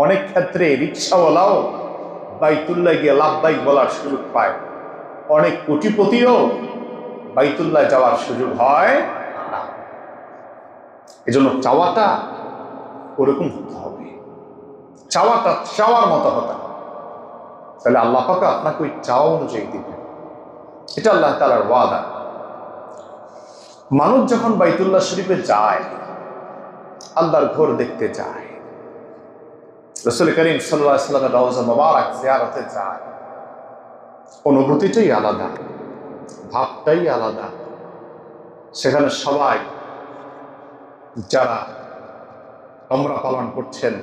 অনেক ক্ষেত্রে রিক্সাওয়ালাও বাইতুল্লাহ গিয়ে লাব্বাইক বলার সুযোগ পায়, অনেক কোটিপতিও বাইতুল্লাহ যাওয়ার সুযোগ হয় না। এজন্য চাওয়াটা ওরকম হতে হবে, চাওয়াটা চাওয়ার মতো হতে হবে, তাহলে আল্লাহ পাক আপনাকে ওই চাওয়া অনুযায়ী দিবেন। এটা আল্লাহ তাআলার ওয়াদা। মানুষ যখন বাইতুল্লাহ শরীফে যায়, আল্লাহর ঘর দেখতে যায়, রাসূল করিম সাল্লাল্লাহু আলাইহি ওয়াসাল্লামের রওজা মুবারক জিয়ারতে যায়, অনুভূতিটাই আলাদা, ভাবটাই আলাদা। সেখানে সবাই যারা উমরা পালন করছেন,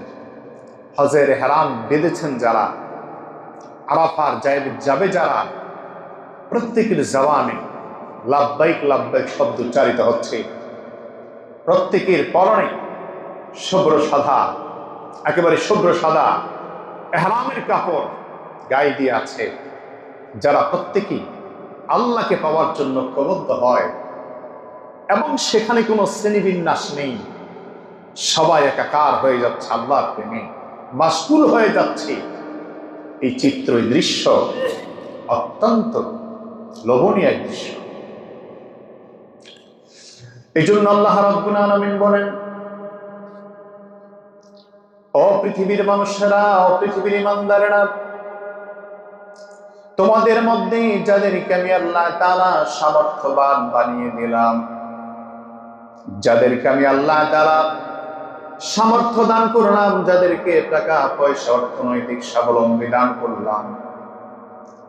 হজের ইহরাম বেঁধেছেন যারা, আরাফার যাবে যারা, প্রত্যেকের জবানে লাব্বাইক লাব্বাইক শব্দ উচ্চারিত হচ্ছে। প্রত্যেকের পরনে শুভ্র সাদা, একেবারে শুভ্র সাদা ইহরামের কাপড় গায়ে দিয়ে আছে, যারা প্রত্যেকেই আল্লাহকে পাওয়ার জন্য প্রবদ্ধ হয়, এবং সেখানে কোনো শ্রেণীবিন্যাস নেই, সবাই একাকার হয়ে যাচ্ছে আল্লাহর প্রেমে, মাশগুল হয়ে যাচ্ছে। এই চিত্র, এই দৃশ্য অত্যন্ত লোভনীয় এক দৃশ্য। এই জন্য আল্লাহ রাব্বুল আলামিন বলেন, ও পৃথিবীর মানুষেরা, ও পৃথিবীর ইমানদারেরা, তোমাদের মধ্যে যাদেরকে আমি আল্লাহ তাআলা সামর্থ্যবান বানিয়ে দিলাম, যাদেরকে আমি আল্লাহ তাআলা সামর্থ্য দান করলাম, যাদেরকে টাকা পয়সা অর্থনৈতিক স্বাবলম্বী দান করলাম,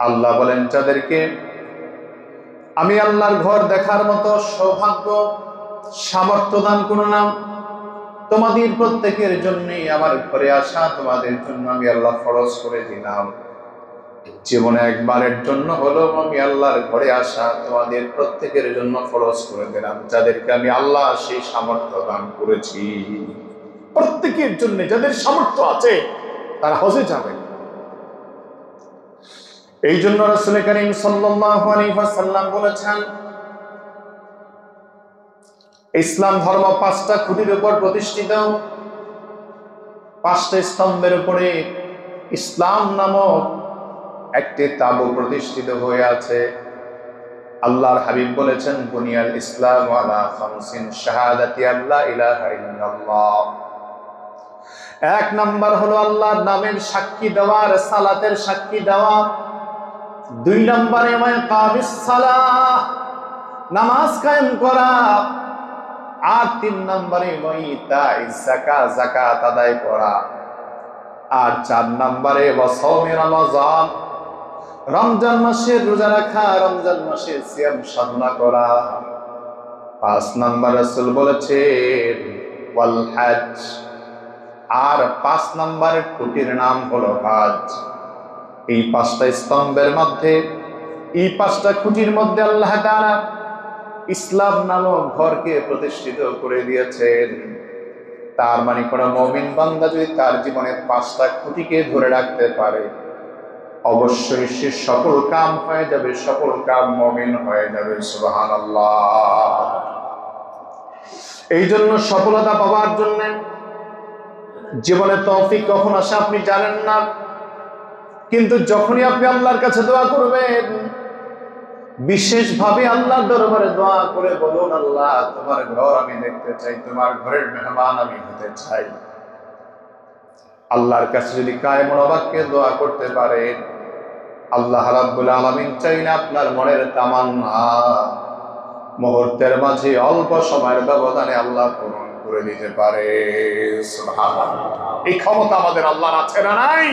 আল্লাহ বলেন যাদেরকে আমি আল্লাহর ঘর দেখার মতো সৌভাগ্য সামর্থ্য দান করলাম, তোমাদের প্রত্যেকের জন্য আমার ঘরে আসা তোমাদের জন্য আমি আল্লাহ ফরজ করে দিলাম। জীবনে একবারের জন্য হলো আমি আল্লাহর ঘরে আসা তোমাদের প্রত্যেকের জন্য ফরজ করে দিলাম, যাদেরকে আমি আল্লাহ সেই সামর্থ্য দান করেছি। প্রত্যেকের জন্য যাদের সামর্থ্য আছে তারা হজে যাবে। এই জন্য রাসূল করিম সাল্লাল্লাহু আলাইহি ওয়াসাল্লাম বলেছেন, ইসলাম ধর্ম 5টা খুঁটির উপর প্রতিষ্ঠিত, 5টা স্তম্ভের উপরে ইসলাম নামক একটি তাবু প্রতিষ্ঠিত হয়ে আছে। আল্লাহর হাবিব বলেছেন, বুনিয়াল ইসলাম আলা খামসিন শাহাদাতি আল্লা ইলাহা ইল্লাল্লাহ। 1 নাম্বার হলো আল্লাহর নামের সাক্ষী দেওয়া, সালাতের সাক্ষী দেওয়া। 2 নম্বরে ইকামিস সালাহ, নামাজ কায়েম করা। আর 3 নম্বরে ইতাইজ যাকাত, যাকাত আদায় করা। আর 4 নম্বরে ওয়াসাওমি রমাজান, রমজান মাসের রোজা রাখা, রমজান মাসের সিয়াম সাধনা করা। 5 নম্বর রাসূল বলেছেন ওয়াল হজ, আর 5 নম্বরের খুঁটির নাম হলো হজ। এই 5টা স্তম্ভের মধ্যে, এই 5টা খুঁটির মধ্যে আল্লাহ তাআলা ইসলাম নামক ঘরকে প্রতিষ্ঠিত করে দিয়েছেন। তার মানে কোন মুমিন বান্দা যদি তার জীবনের 5টা খুঁটিকে ধরে রাখতে পারে, অবশ্যই সে সফল কাম হয়ে যাবে, সফল কাম মুমিন হয়ে যাবে। সুবহানাল্লাহ। এই জন্য সফলতা পাওয়ার জন্য জীবনে তৌফিক কখন আসে আপনি জানেন না, কিন্তু যখনই আপনি আল্লাহর কাছে দোয়া করবেন, বিশেষভাবে আল্লাহর দরবারে দোয়া করে বলুন, আল্লাহ তোমার ঘর আমি দেখতে চাই, তোমার ঘরের মেহমান আমি হতে চাই। আল্লাহর কাছে যদি কায়েমুল বাক্যে দোয়া করতে পারেন, আল্লাহ রাব্বুল আলামিন চাইলে আপনার মনের তামান্না মুহূর্তের মাঝে অল্প সময়ের ব্যবধানে আল্লাহ পূরণ করে দিতে পারে। সুবহানাল্লাহ। এই ক্ষমতা আমাদের আল্লাহর আছে না নাই?